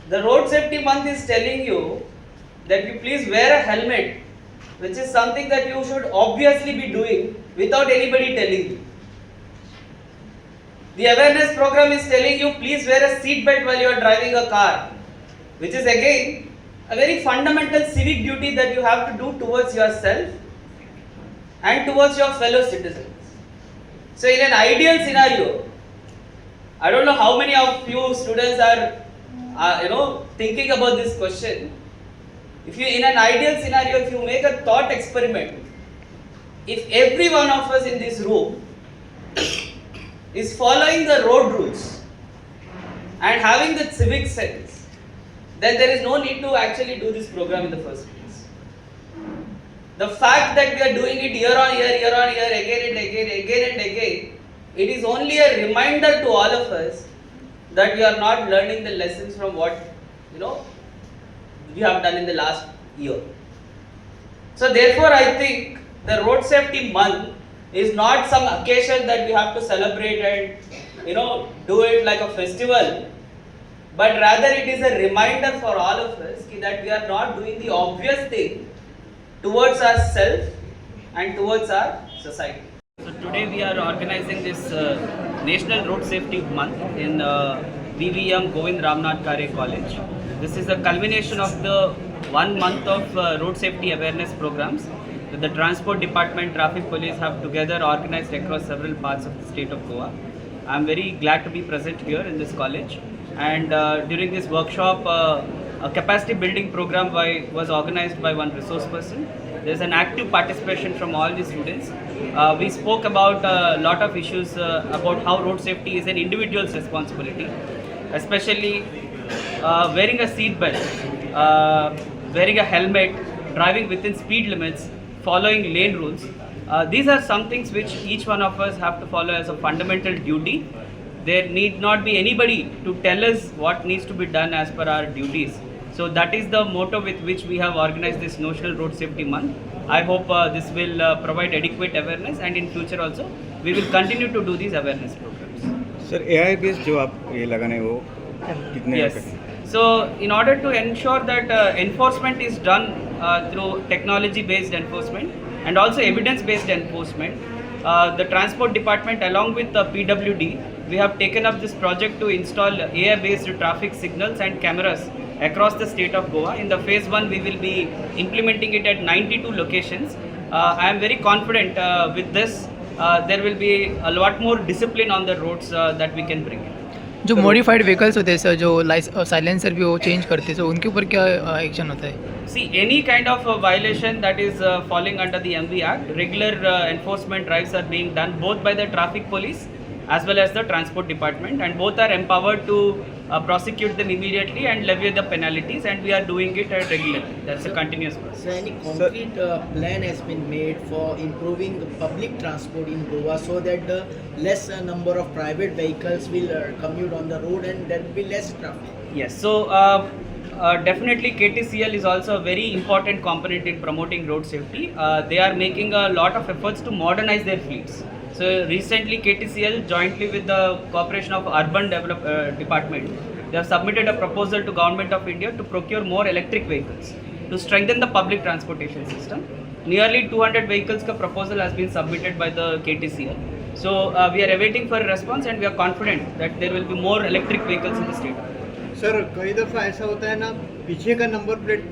The road safety month is telling you that you please wear a helmet, which is something that you should obviously be doing without anybody telling you. The awareness program is telling you please wear a seat belt while you are driving a car, which is again a very fundamental civic duty that you have to do towards yourself and towards your fellow citizens. So in an ideal scenario, I don't know how many of you students are thinking about this question. If you, in an ideal scenario, if you make a thought experiment, if every one of us in this room is following the road rules and having the civic sense, then there is no need to actually do this program in the first place. The fact that we are doing it year on year, again and again, it is only a reminder to all of us that we are not learning the lessons from what we have done in the last year. So therefore, I think the road safety month is not some occasion that we have to celebrate and do it like a festival, but rather it is a reminder for all of us that we are not doing the obvious thing towards ourselves and towards our society. So today we are organizing this National Road Safety Month in VVM Govind Ramnath Kare College. This is a culmination of the 1 month of road safety awareness programs that the Transport Department, Traffic Police have together organized across several parts of the state of Goa. I am very glad to be present here in this college, and during this workshop a capacity building program was organized by one resource person. There is an active participation from all the students. We spoke about a lot of issues about how road safety is an individual's responsibility, especially wearing a seat belt, wearing a helmet, driving within speed limits, following lane rules. These are some things which each one of us have to follow as a fundamental duty. There need not be anybody to tell us what needs to be done as per our duties. So that is the motto with which we have organized this National Road Safety Month. I hope this will provide adequate awareness, and in future also we will continue to do these awareness programs. Sir, AI based जो आप ये लगाने वो कितने? Yes. So in order to ensure that enforcement is done through technology based enforcement and also evidence based enforcement, the Transport Department along with the PWD, we have taken up this project to install AI based traffic signals and cameras across the state of Goa. In the phase 1 we will be implementing it at 92 locations. I am very confident with this there will be a lot more discipline on the roads that we can bring in. जो modified vehicles होते हैं sir, जो silencer भी वो change करते हैं, तो उनके ऊपर क्या एक्शन होता है? See, any kind of violation that is falling under the MV Act, regular enforcement drives are being done both by the traffic police as well as the transport department, and both are empowered to prosecute them immediately and levy the penalties, and we are doing it regularly. That's a continuous process. So any concrete plan has been made for improving the public transport in Goa so that the less number of private vehicles will commute on the road and there will be less traffic? Yes, so definitely KTCL is also a very important component in promoting road safety. They are making a lot of efforts to modernize their fleets. So recently KTCL jointly with the Corporation of Urban Department, they have submitted a proposal to Government of India to procure more electric vehicles to strengthen the public transportation system. Nearly 200 vehicles ka proposal has been submitted by the KTCL. So we are awaiting for a response, and we are confident that there will be more electric vehicles in the state. Sir कई दफ़ा ऐसा होता है ना, पीछे का number plate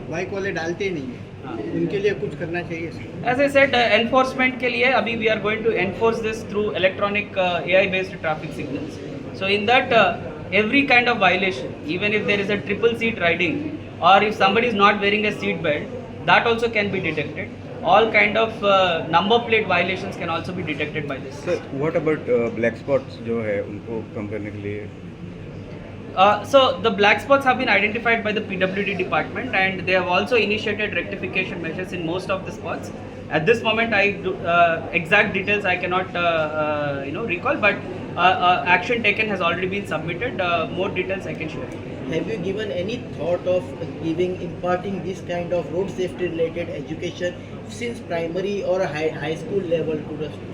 bike वाले डालते ही नहीं है, उनके लिए कुछ करना चाहिए sir? As I said, enforcement के लिए अभी we are going to enforce this through electronic AI based traffic signals. So in that every kind of violation, even if there is a triple seat riding or if somebody is not wearing a seat belt, that also can be detected. All kind of number plate violations can also be detected by this. Sir, what about black spots जो है उनको कम करने के लिए? So the black spots have been identified by the PWD department, and they have also initiated rectification measures in most of the spots. At this moment, exact details I cannot recall, but action taken has already been submitted. More details I can share. Have you given any thought of imparting this kind of road safety related education since primary or high school level to the schools?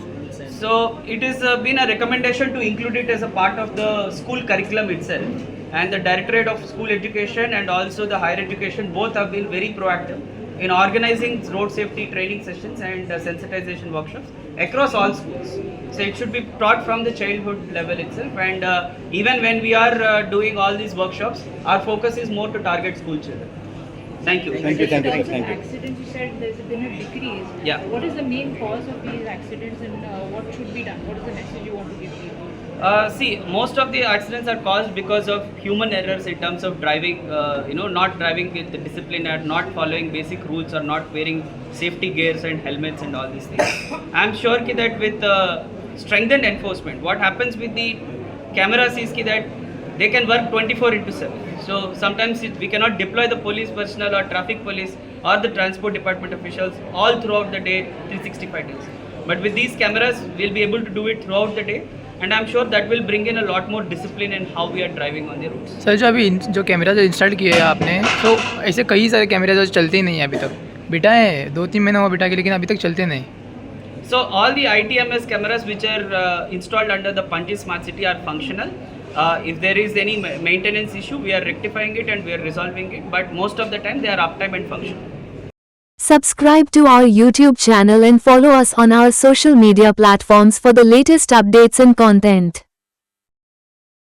So it has been a recommendation to include it as a part of the school curriculum itself. and the Directorate of School Education and also the Higher Education both have been very proactive in organizing road safety training sessions and sensitization workshops across all schools. So it should be taught from the childhood level itself, and even when we are doing all these workshops, our focus is more to target school children. Thank you. Thank you, In thank you, terms sir. of Thank you. accidents, you said there's been a decrease. Yeah. What is the main cause of these accidents, and what should be done? What is the message you want to give people? See, most of the accidents are caused because of human errors in terms of driving, not driving with the discipline and not following basic rules or not wearing safety gears and helmets and all these things. I'm sure ki that with strengthened enforcement, what happens with the cameras is ki that they can work 24 into 7. So sometimes we cannot deploy the police personnel or traffic police or the transport department officials all throughout the day, 365 days. But with these cameras, we'll be able to do it throughout the day. And I'm sure that will bring in a lot more discipline in how we are driving on the roads. Sir जो अभी जो camera जो install किए हैं आपने, तो ऐसे कई सारे कैमरे जो चलते ही नहीं हैं अभी तक, बिठा है 2-3 महीने हुआ बिठा के, लेकिन अभी तक चलते नहीं. So all the ITMS cameras which are installed under the Panji Smart City are functional. If there is any maintenance issue, we are rectifying it and we are resolving it. But most of the time they are uptime and functional. Subscribe to our YouTube channel and follow us on our social media platforms for the latest updates and content.